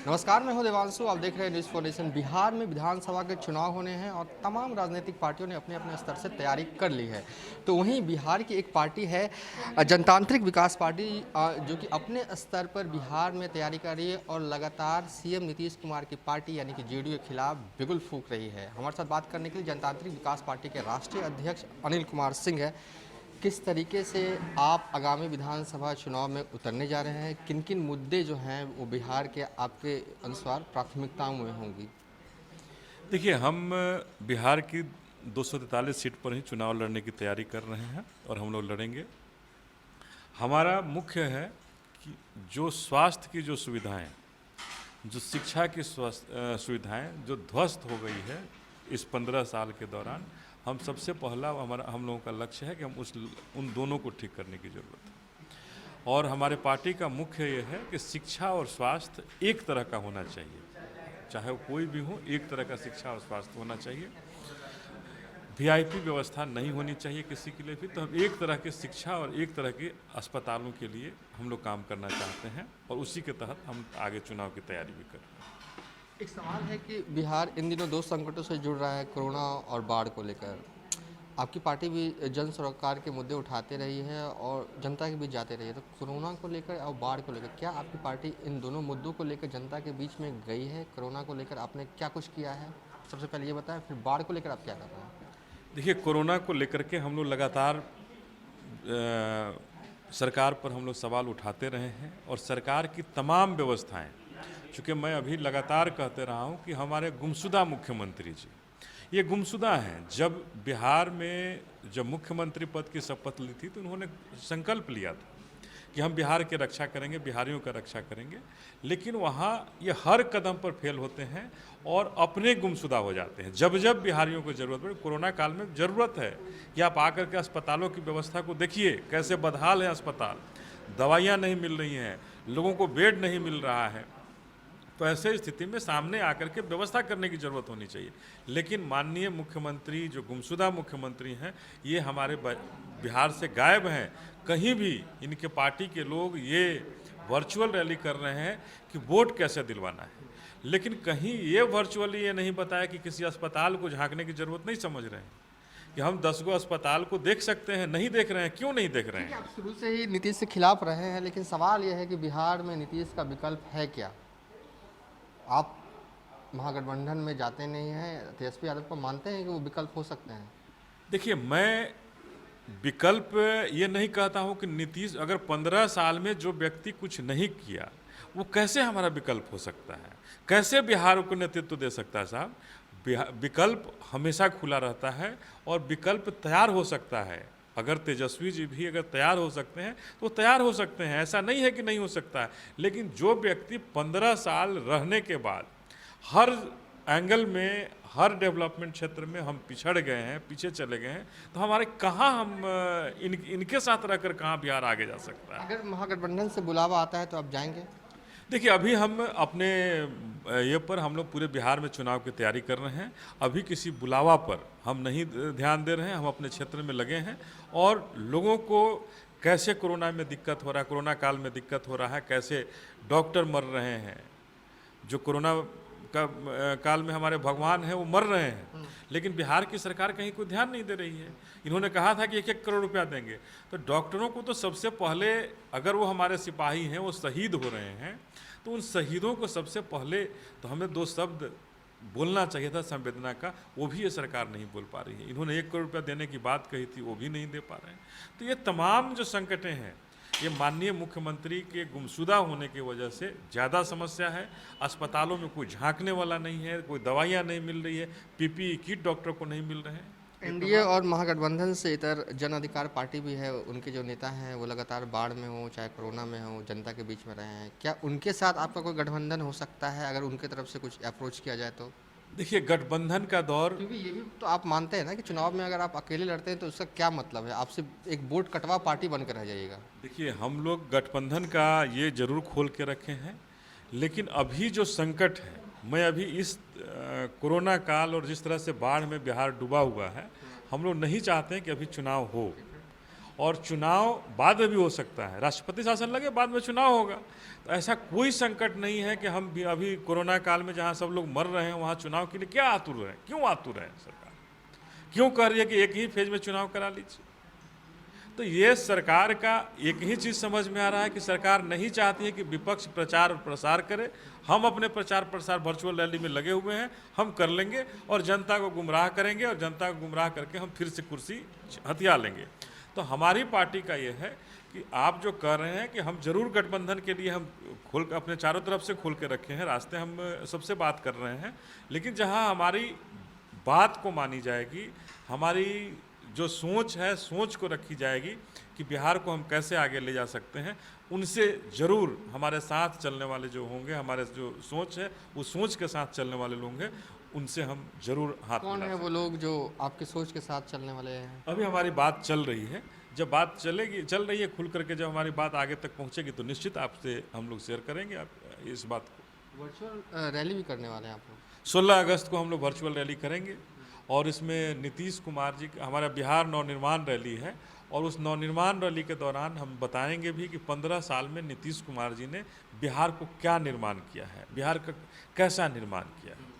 नमस्कार, मैं हूं देवांशु। आप देख रहे हैं न्यूज़ फॉर नेशन। बिहार में विधानसभा के चुनाव होने हैं और तमाम राजनीतिक पार्टियों ने अपने अपने स्तर से तैयारी कर ली है। तो वहीं बिहार की एक पार्टी है जनतांत्रिक विकास पार्टी, जो कि अपने स्तर पर बिहार में तैयारी कर रही है और लगातार सीएम नीतीश कुमार की पार्टी यानी कि जेडीयू के खिलाफ बिगुल फूंक रही है। हमारे साथ बात करने के लिए जनतांत्रिक विकास पार्टी के राष्ट्रीय अध्यक्ष अनिल कुमार सिंह है। किस तरीके से आप आगामी विधानसभा चुनाव में उतरने जा रहे हैं, किन किन मुद्दे जो हैं वो बिहार के आपके अनुसार प्राथमिकताओं में होंगी? देखिए, हम बिहार की 243 सीट पर ही चुनाव लड़ने की तैयारी कर रहे हैं और हम लोग लड़ेंगे। हमारा मुख्य है कि जो स्वास्थ्य की जो सुविधाएं, जो शिक्षा की सुविधाएं जो ध्वस्त हो गई है इस 15 साल के दौरान, हम सबसे पहला हम लोगों का लक्ष्य है कि हम उन दोनों को ठीक करने की ज़रूरत है। और हमारे पार्टी का मुख्य ये है कि शिक्षा और स्वास्थ्य एक तरह का होना चाहिए, चाहे वो कोई भी हो, एक तरह का शिक्षा और स्वास्थ्य होना चाहिए। वीआईपी व्यवस्था नहीं होनी चाहिए किसी के लिए भी। तो हम एक तरह की शिक्षा और एक तरह के अस्पतालों के लिए हम लोग काम करना चाहते हैं और उसी के तहत हम आगे चुनाव की तैयारी भी कर रहे हैं। एक सवाल है कि बिहार इन दिनों दो संकटों से जुड़ रहा है, कोरोना और बाढ़ को लेकर। आपकी पार्टी भी जन सरोकार के मुद्दे उठाते रही है और जनता के बीच जाते रही है। तो कोरोना को लेकर और बाढ़ को लेकर क्या आपकी पार्टी इन दोनों मुद्दों को लेकर जनता के बीच में गई है? कोरोना को लेकर आपने क्या कुछ किया है, सबसे पहले ये बताएं, फिर बाढ़ को लेकर आप क्या कर रहे हैं? देखिए, कोरोना को लेकर के हम लोग लगातार सरकार पर हम लोग सवाल उठाते रहे हैं और सरकार की तमाम व्यवस्थाएं, चूँकि मैं अभी लगातार कहते रहा हूं कि हमारे गुमशुदा मुख्यमंत्री जी ये गुमशुदा हैं। जब बिहार में जब मुख्यमंत्री पद की शपथ ली थी तो उन्होंने संकल्प लिया था कि हम बिहार की रक्षा करेंगे, बिहारियों का रक्षा करेंगे, लेकिन वहाँ ये हर कदम पर फेल होते हैं और अपने गुमशुदा हो जाते हैं। जब जब बिहारियों को ज़रूरत पड़े, कोरोना काल में ज़रूरत है कि आप आकर के अस्पतालों की व्यवस्था को देखिए, कैसे बदहाल है अस्पताल, दवाइयाँ नहीं मिल रही हैं, लोगों को बेड नहीं मिल रहा है। तो ऐसे स्थिति में सामने आकर के व्यवस्था करने की ज़रूरत होनी चाहिए। लेकिन माननीय मुख्यमंत्री, जो गुमशुदा मुख्यमंत्री हैं, ये हमारे बिहार से गायब हैं। कहीं भी इनके पार्टी के लोग ये वर्चुअल रैली कर रहे हैं कि वोट कैसे दिलवाना है, लेकिन कहीं ये वर्चुअली ये नहीं बताया कि किसी अस्पताल को झांकने की ज़रूरत नहीं समझ रहे हैं कि हम 10 गो अस्पताल को देख सकते हैं। नहीं देख रहे हैं, क्यों नहीं देख रहे हैं? आप शुरू से ही नीतीश के खिलाफ रहे हैं, लेकिन सवाल यह है कि बिहार में नीतीश का विकल्प है क्या? आप महागठबंधन में जाते नहीं हैं, तेजस्वी यादव को मानते हैं कि वो विकल्प हो सकते हैं? देखिए, मैं विकल्प ये नहीं कहता हूँ कि नीतीश, अगर 15 साल में जो व्यक्ति कुछ नहीं किया वो कैसे हमारा विकल्प हो सकता है, कैसे बिहार को नेतृत्व दे सकता है? साहब, विकल्प हमेशा खुला रहता है और विकल्प तैयार हो सकता है। अगर तेजस्वी जी भी अगर तैयार हो सकते हैं तो तैयार हो सकते हैं, ऐसा नहीं है कि नहीं हो सकता है। लेकिन जो व्यक्ति 15 साल रहने के बाद हर एंगल में, हर डेवलपमेंट क्षेत्र में हम पिछड़ गए हैं, पीछे चले गए हैं, तो हमारे कहाँ हम इनके साथ रहकर कहाँ बिहार आगे जा सकता है? अगर महागठबंधन से बुलावा आता है तो आप जाएंगे? देखिए, अभी हम अपने ये पर हम लोग पूरे बिहार में चुनाव की तैयारी कर रहे हैं। अभी किसी बुलावा पर हम नहीं ध्यान दे रहे हैं, हम अपने क्षेत्र में लगे हैं और लोगों को कैसे कोरोना में दिक्कत हो रहा है, कोरोना काल में दिक्कत हो रहा है, कैसे डॉक्टर मर रहे हैं, जो कोरोना काल में हमारे भगवान हैं वो मर रहे हैं, लेकिन बिहार की सरकार कहीं कोई ध्यान नहीं दे रही है। इन्होंने कहा था कि 1-1 करोड़ रुपया देंगे, तो डॉक्टरों को तो सबसे पहले, अगर वो हमारे सिपाही हैं, वो शहीद हो रहे हैं, तो उन शहीदों को सबसे पहले तो हमें 2 शब्द बोलना चाहिए था संवेदना का, वो भी ये सरकार नहीं बोल पा रही है। इन्होंने 1 करोड़ रुपया देने की बात कही थी, वो भी नहीं दे पा रहे हैं। तो ये तमाम जो संकटें हैं, ये माननीय मुख्यमंत्री के गुमशुदा होने की वजह से ज़्यादा समस्या है। अस्पतालों में कोई झांकने वाला नहीं है, कोई दवाइयाँ नहीं मिल रही है, पीपीई किट डॉक्टर को नहीं मिल रहे हैं। एनडीए और महागठबंधन से इतर जन अधिकार पार्टी भी है, उनके जो नेता हैं वो लगातार बाढ़ में हो चाहे कोरोना में हो जनता के बीच में रहे हैं। क्या उनके साथ आपका कोई गठबंधन हो सकता है अगर उनके तरफ से कुछ अप्रोच किया जाए तो? देखिए, गठबंधन का दौर, क्योंकि ये भी तो आप मानते हैं ना कि चुनाव में अगर आप अकेले लड़ते हैं तो उसका क्या मतलब है? आप सिर्फ एक वोट कटवा पार्टी बनकर रह जाइएगा। देखिए, हम लोग गठबंधन का ये जरूर खोल के रखे हैं, लेकिन अभी जो संकट है, मैं अभी इस कोरोना काल और जिस तरह से बाढ़ में बिहार डूबा हुआ है, हम लोग नहीं चाहते हैं कि अभी चुनाव हो। और चुनाव बाद में भी हो सकता है, राष्ट्रपति शासन लगे बाद में चुनाव होगा। तो ऐसा कोई संकट नहीं है कि हम भी अभी कोरोना काल में जहाँ सब लोग मर रहे हैं वहाँ चुनाव के लिए क्या आतुर है, क्यों आतुर है सरकार, क्यों कह रही है कि एक ही फेज में चुनाव करा लीजिए। तो ये सरकार का एक ही चीज़ समझ में आ रहा है कि सरकार नहीं चाहती है कि विपक्ष प्रचार और प्रसार करे। हम अपने प्रचार प्रसार वर्चुअल रैली में लगे हुए हैं, हम कर लेंगे और जनता को गुमराह करेंगे और जनता को गुमराह करके हम फिर से कुर्सी हथिया लेंगे। तो हमारी पार्टी का ये है कि आप जो कह रहे हैं कि हम जरूर गठबंधन के लिए हम खोल अपने चारों तरफ से खोल के रखे हैं रास्ते, हम सबसे बात कर रहे हैं, लेकिन जहाँ हमारी बात को मानी जाएगी, हमारी जो सोच है सोच को रखी जाएगी कि बिहार को हम कैसे आगे ले जा सकते हैं, उनसे ज़रूर हमारे साथ चलने वाले जो होंगे, हमारे जो सोच है उस सोच के साथ चलने वाले लोग हैं, उनसे हम जरूर हाथ कौन है वो लोग जो आपकी सोच के साथ चलने वाले हैं? अभी हमारी बात चल रही है, जब बात चल रही है खुल करके, जब हमारी बात आगे तक पहुंचेगी तो निश्चित आपसे हम लोग शेयर करेंगे आप इस बात को। वर्चुअल रैली भी करने वाले हैं आप लोग? 16 अगस्त को हम लोग वर्चुअल रैली करेंगे और इसमें नीतीश कुमार जी हमारा बिहार नवनिर्माण रैली है और उस नवनिर्माण रैली के दौरान हम बताएंगे भी कि 15 साल में नीतीश कुमार जी ने बिहार को क्या निर्माण किया है, बिहार का कैसा निर्माण किया है,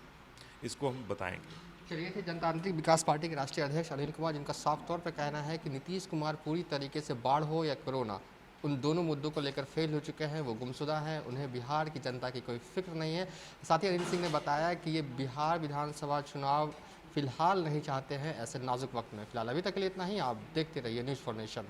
इसको हम बताएंगे। चलिए थे जनतांत्रिक विकास पार्टी के राष्ट्रीय अध्यक्ष अनिल कुमार, जिनका साफ तौर पर कहना है कि नीतीश कुमार पूरी तरीके से बाढ़ हो या कोरोना, उन दोनों मुद्दों को लेकर फेल हो चुके हैं, वो गुमशुदा हैं, उन्हें बिहार की जनता की कोई फिक्र नहीं है। साथ ही अनिल सिंह ने बताया कि ये बिहार विधानसभा चुनाव फिलहाल नहीं चाहते हैं ऐसे नाजुक वक्त में। फिलहाल अभी तक के लिए इतना ही। आप देखते रहिए न्यूज़ फॉर नेशन।